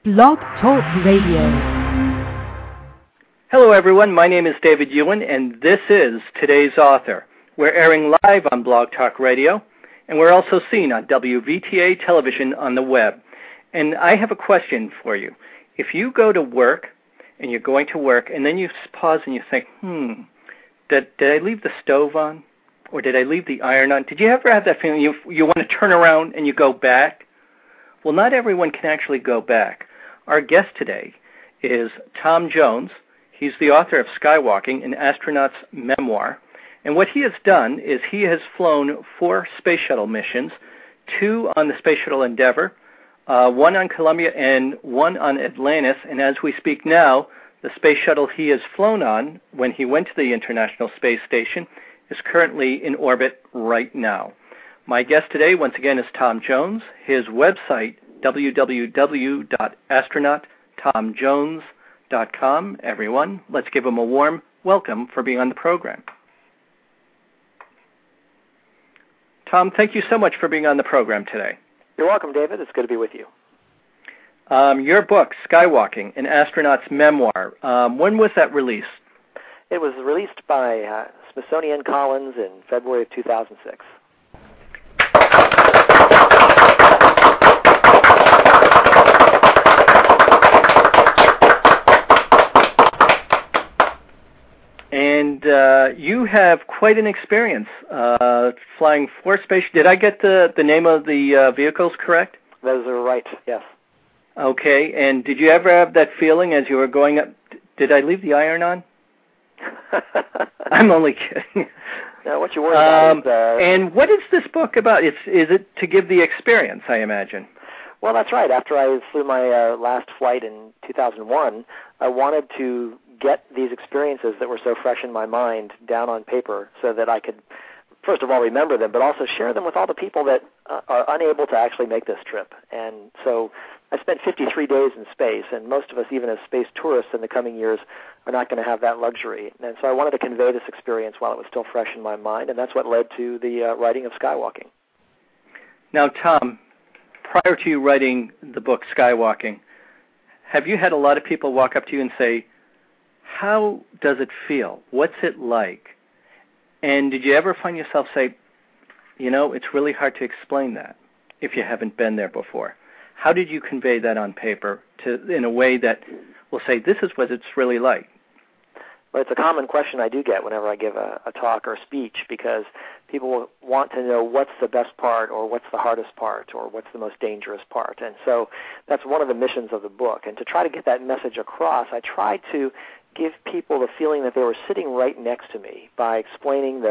Blog Talk Radio. Hello everyone, my name is David Ewan and this is Today's Author. We're airing live on Blog Talk Radio and we're also seen on WVTA television on the web. And I have a question for you. If you go to work and you're going to work and then you pause and you think, did I leave the stove on? Or did I leave the iron on? Did you ever have that feeling you want to turn around and you go back? Well, not everyone can actually go back. Our guest today is Tom Jones. He's the author of Skywalking, an Astronaut's Memoir. And what he has done is he has flown 4 space shuttle missions, 2 on the Space Shuttle Endeavour, 1 on Columbia and 1 on Atlantis. And as we speak now, the space shuttle he has flown on when he went to the International Space Station is currently in orbit right now. My guest today, once again, is Tom Jones. His website, www.astronauttomjones.com. Everyone, let's give him a warm welcome for being on the program. Tom, thank you so much for being on the program today. You're welcome, David. It's good to be with you. Your book, Skywalking, an Astronaut's Memoir, when was that released? It was released by Smithsonian Collins in February of 2006. And you have quite an experience flying 4 space. Did I get the name of the vehicles correct? Those are right, yes. Okay, and did you ever have that feeling as you were going up, did I leave the iron on? I'm only kidding. Now, what you worry about is... and what is this book about? Is it to give the experience, I imagine? Well, that's right. After I flew my last flight in 2001, I wanted to get these experiences that were so fresh in my mind down on paper so that I could, first of all, remember them, but also share them with all the people that are unable to actually make this trip. And so I spent 53 days in space, and most of us, even as space tourists in the coming years, are not going to have that luxury. And so I wanted to convey this experience while it was still fresh in my mind, and that's what led to the writing of Skywalking. Now, Tom, prior to you writing the book Skywalking, have you had a lot of people walk up to you and say, how does it feel? What's it like? And did you ever find yourself say, it's really hard to explain that if you haven't been there before? How did you convey that on paper in a way that will say, this is what it's really like? Well, it's a common question I do get whenever I give a talk or speech, because people want to know what's the best part or what's the hardest part or what's the most dangerous part. And so that's one of the missions of the book. And to try to get that message across, I tried to give people the feeling that they were sitting right next to me by explaining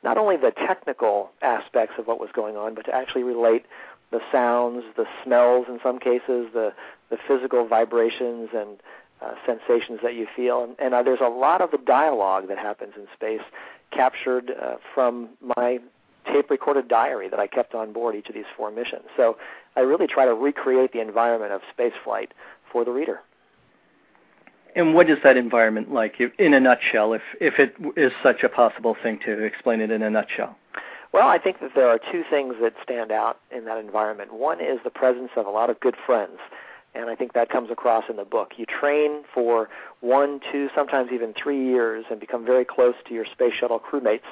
not only the technical aspects of what was going on, but to actually relate the sounds, the smells in some cases, the physical vibrations and sensations that you feel. And there's a lot of the dialogue that happens in space captured from my tape-recorded diary that I kept on board each of these 4 missions. So I really try to recreate the environment of spaceflight for the reader. And what is that environment like, in a nutshell, if it is such a possible thing to explain it in a nutshell? Well, I think that there are 2 things that stand out in that environment. One is the presence of a lot of good friends, and I think that comes across in the book. You train for 1, 2, sometimes even 3 years and become very close to your space shuttle crewmates,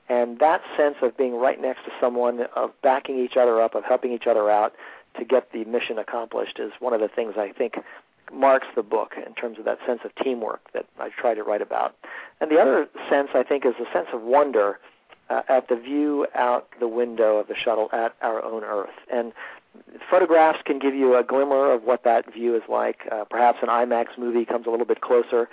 and that sense of being right next to someone, of backing each other up, of helping each other out to get the mission accomplished is one of the things I think marks the book in terms of that sense of teamwork that I try to write about. And the other sense, I think, is a sense of wonder at the view out the window of the shuttle at our own Earth. And photographs can give you a glimmer of what that view is like. Perhaps an IMAX movie comes a little bit closer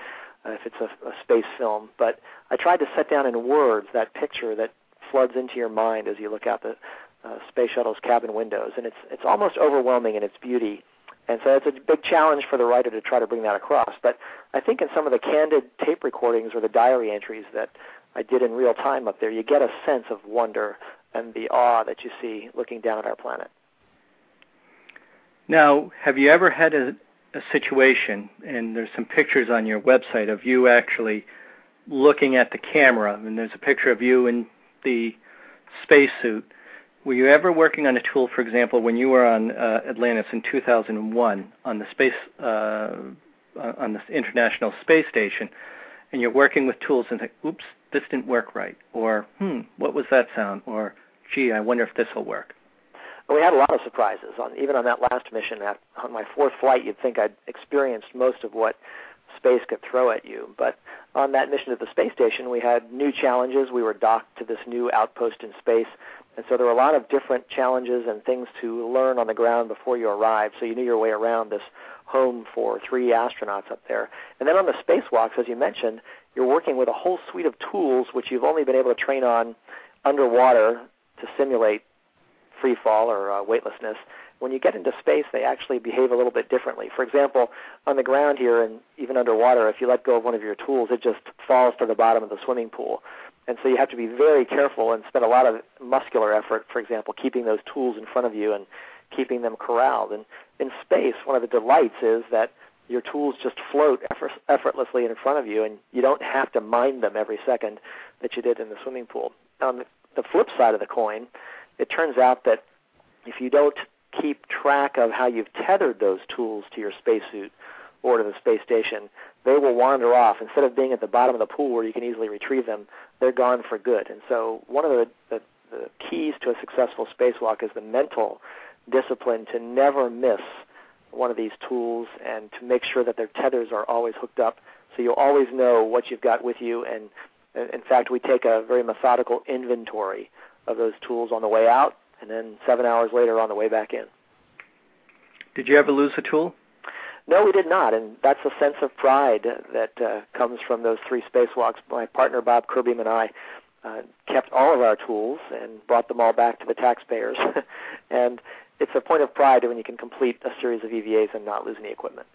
if it's a space film. But I tried to set down in words that picture that floods into your mind as you look out the space shuttle's cabin windows. And it's almost overwhelming in its beauty. And so it's a big challenge for the writer to try to bring that across. But I think in some of the candid tape recordings or the diary entries that I did in real time up there, you get a sense of wonder and the awe that you see looking down at our planet. Now, have you ever had a situation, and there's some pictures on your website of you actually looking at the camera, and there's a picture of you in the spacesuit. Were you ever working on a tool, for example, when you were on Atlantis in 2001 on the on the International Space Station, and you're working with tools and think, oops, this didn't work right, or what was that sound, or gee, I wonder if this will work? Well, we had a lot of surprises. Even on that last mission, on my fourth flight, you'd think I'd experienced most of what space could throw at you. But on that mission to the space station, we had new challenges. We were docked to this new outpost in space, and so there were a lot of different challenges and things to learn on the ground before you arrived, so you knew your way around this home for 3 astronauts up there. And then on the spacewalks, as you mentioned, you're working with a whole suite of tools which you've only been able to train on underwater to simulate free fall or weightlessness. When you get into space, they actually behave a little bit differently. For example, on the ground here and even underwater, if you let go of one of your tools, it just falls to the bottom of the swimming pool. And so you have to be very careful and spend a lot of muscular effort, for example, keeping those tools in front of you and keeping them corralled. And in space, one of the delights is that your tools just float effortlessly in front of you, and you don't have to mind them every second that you did in the swimming pool. On the flip side of the coin, it turns out that if you don't keep track of how you've tethered those tools to your spacesuit or to the space station, they will wander off. Instead of being at the bottom of the pool where you can easily retrieve them, they're gone for good. And so one of the keys to a successful spacewalk is the mental discipline to never miss one of these tools and to make sure that their tethers are always hooked up so you'll always know what you've got with you. And in fact, we take a very methodical inventory of those tools on the way out and then 7 hours later on the way back in. Did you ever lose a tool? No, we did not, and that's a sense of pride that comes from those 3 spacewalks. My partner, Bob Kirbyman, and I kept all of our tools and brought them all back to the taxpayers. And it's a point of pride when you can complete a series of EVAs and not lose any equipment.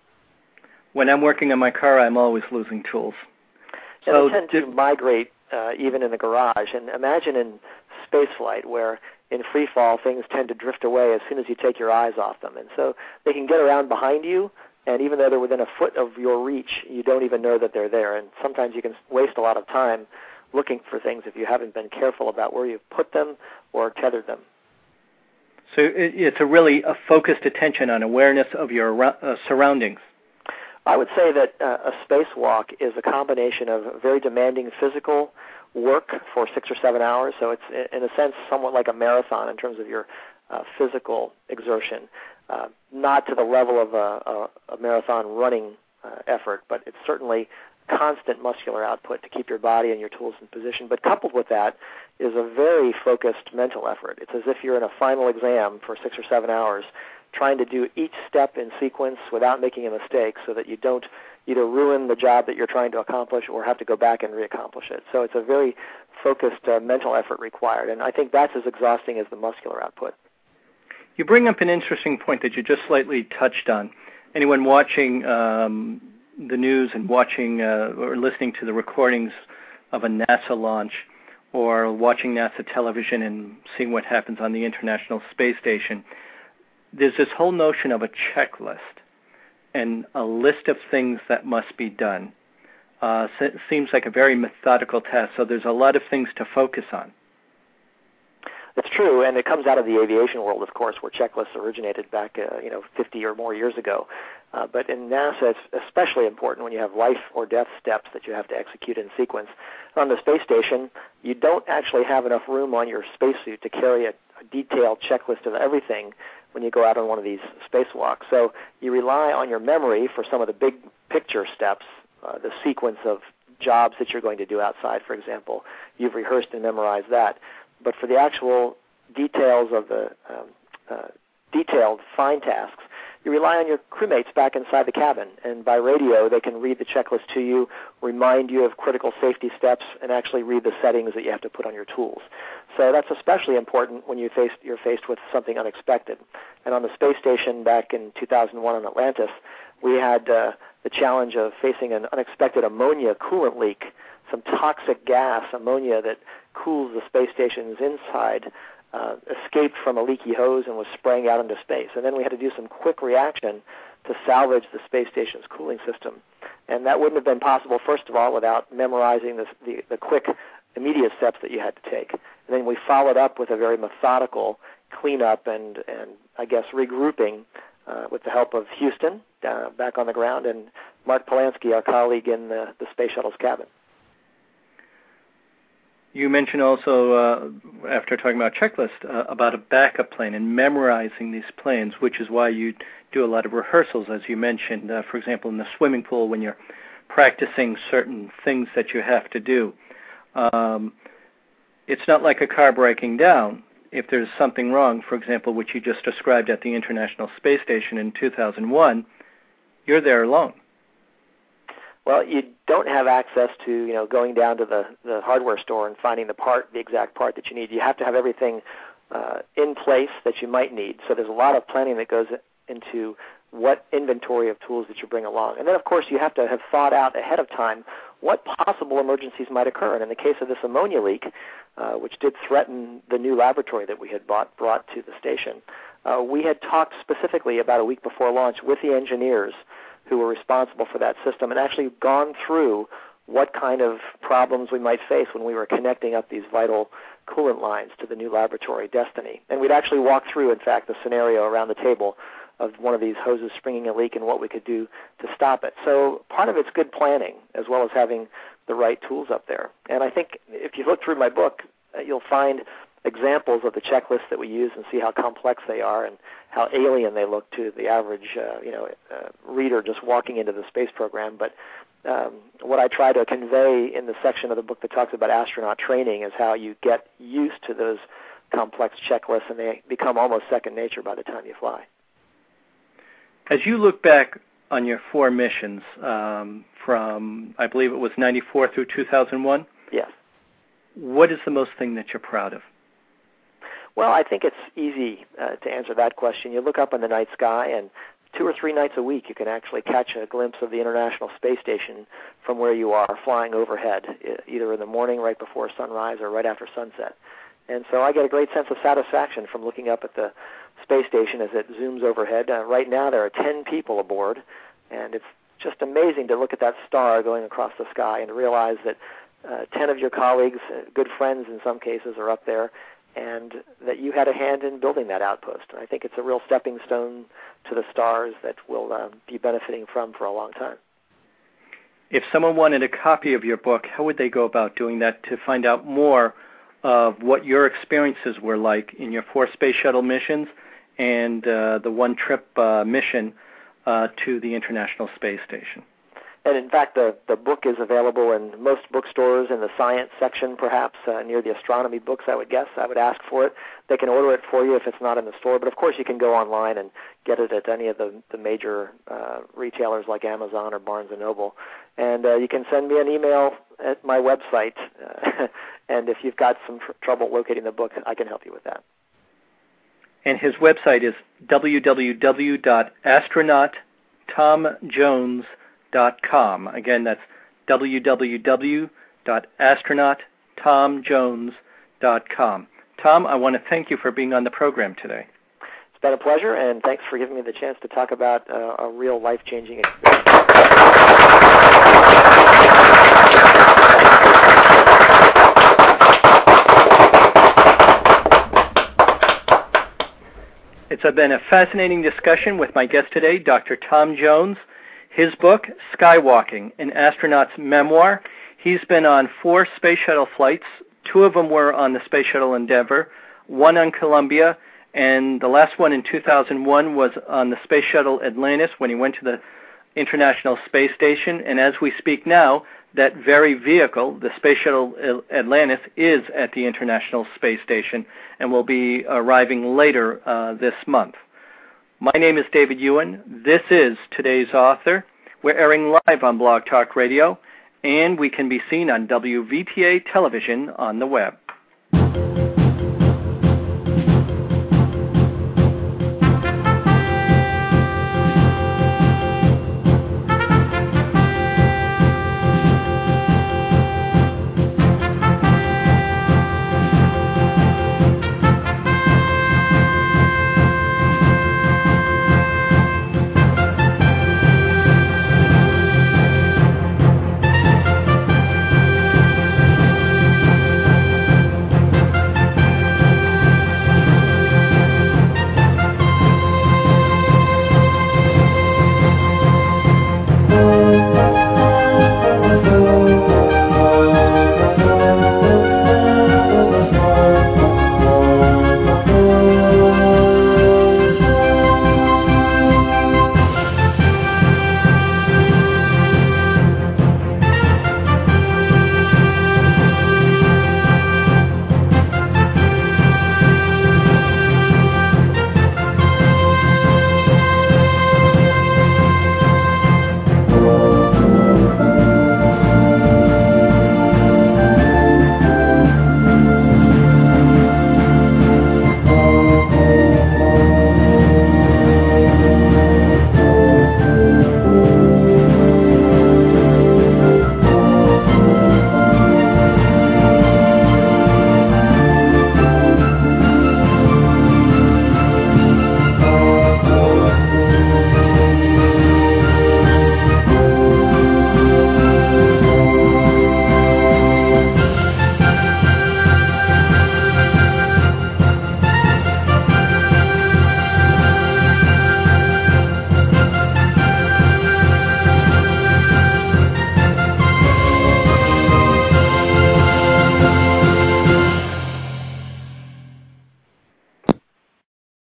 When I'm working on my car, I'm always losing tools. And they tend to migrate even in the garage. And imagine in spaceflight where in free fall things tend to drift away as soon as you take your eyes off them. And so they can get around behind you, and even though they're within a foot of your reach, you don't even know that they're there. And sometimes you can waste a lot of time looking for things if you haven't been careful about where you've put them or tethered them. So it's a focused attention on awareness of your surroundings. I would say that a spacewalk is a combination of very demanding physical work for 6 or 7 hours. So it's, in a sense, somewhat like a marathon in terms of your physical exertion. Not to the level of a marathon running effort, but it's certainly constant muscular output to keep your body and your tools in position. But coupled with that is a very focused mental effort. It's as if you're in a final exam for 6 or 7 hours, trying to do each step in sequence without making a mistake so that you don't either ruin the job that you're trying to accomplish or have to go back and reaccomplish it. So it's a very focused mental effort required, and I think that's as exhausting as the muscular output. You bring up an interesting point that you just slightly touched on. Anyone watching the news and watching or listening to the recordings of a NASA launch or watching NASA television and seeing what happens on the International Space Station, there's this whole notion of a checklist and a list of things that must be done. It seems like a very methodical task, so there's a lot of things to focus on. It's true, and it comes out of the aviation world, of course, where checklists originated back 50 or more years ago. But in NASA, it's especially important when you have life or death steps that you have to execute in sequence. On the space station, you don't actually have enough room on your spacesuit to carry a detailed checklist of everything when you go out on one of these spacewalks. So you rely on your memory for some of the big picture steps, the sequence of jobs that you're going to do outside, for example. You've rehearsed and memorized that. But for the actual details of the detailed fine tasks, you rely on your crewmates back inside the cabin. And by radio, they can read the checklist to you, remind you of critical safety steps, and actually read the settings that you have to put on your tools. So that's especially important when you're faced with something unexpected. And on the space station back in 2001 on Atlantis, we had the challenge of facing an unexpected ammonia coolant leak, some toxic gas, ammonia, that cools the space station's inside, escaped from a leaky hose and was spraying out into space. And then we had to do some quick reaction to salvage the space station's cooling system. And that wouldn't have been possible, first of all, without memorizing the quick immediate steps that you had to take. And then we followed up with a very methodical cleanup and I guess, regrouping with the help of Houston back on the ground and Mark Polanski, our colleague in the Space Shuttle's cabin. You mentioned also, after talking about checklist, about a backup plan and memorizing these plans, which is why you do a lot of rehearsals, as you mentioned, for example, in the swimming pool when you're practicing certain things that you have to do. It's not like a car breaking down. If there's something wrong, for example, which you just described at the International Space Station in 2001, you're there alone. Well, you don't have access to, going down to the hardware store and finding the exact part that you need. You have to have everything in place that you might need. So there's a lot of planning that goes into what inventory of tools that you bring along. And then, of course, you have to have thought out ahead of time what possible emergencies might occur. And in the case of this ammonia leak, which did threaten the new laboratory that we had brought to the station, we had talked specifically about a week before launch with the engineers who were responsible for that system and actually gone through what kind of problems we might face when we were connecting up these vital coolant lines to the new laboratory, Destiny. And we'd actually walk through, in fact, the scenario around the table of one of these hoses springing a leak and what we could do to stop it. So part of it's good planning as well as having the right tools up there. And I think if you look through my book, you'll find examples of the checklists that we use and see how complex they are and how alien they look to the average reader just walking into the space program. But what I try to convey in the section of the book that talks about astronaut training is how you get used to those complex checklists and they become almost second nature by the time you fly. As you look back on your 4 missions from, I believe it was 94 through 2001? Yes. What is the most thing that you're proud of? Well, I think it's easy to answer that question. You look up in the night sky, and 2 or 3 nights a week you can actually catch a glimpse of the International Space Station from where you are flying overhead, either in the morning right before sunrise or right after sunset. And so I get a great sense of satisfaction from looking up at the space station as it zooms overhead. Right now there are 10 people aboard, and it's just amazing to look at that star going across the sky and to realize that 10 of your colleagues, good friends in some cases, are up there, and that you had a hand in building that outpost. And I think it's a real stepping stone to the stars that we'll be benefiting from for a long time. If someone wanted a copy of your book, how would they go about doing that to find out more of what your experiences were like in your 4 space shuttle missions and the one-trip mission to the International Space Station? And in fact, the book is available in most bookstores in the science section, perhaps near the astronomy books, I would guess. I would ask for it. They can order it for you if it's not in the store. But, of course, you can go online and get it at any of the major retailers like Amazon or Barnes & Noble. And you can send me an email at my website. And if you've got some trouble locating the book, I can help you with that. And his website is www.astronauttomjones.com. Again, that's www.astronauttomjones.com. Tom, I want to thank you for being on the program today. It's been a pleasure, and thanks for giving me the chance to talk about a real life-changing experience. It's been a fascinating discussion with my guest today, Dr. Tom Jones. His book, Skywalking, an Astronaut's Memoir. He's been on 4 space shuttle flights. 2 of them were on the Space Shuttle Endeavour, 1 on Columbia, and the last one in 2001 was on the Space Shuttle Atlantis when he went to the International Space Station. And as we speak now, that very vehicle, the Space Shuttle Atlantis, is at the International Space Station and will be arriving later this month. My name is David Ewan. This is Today's Author. We're airing live on Blog Talk Radio, and we can be seen on WVTA television on the web.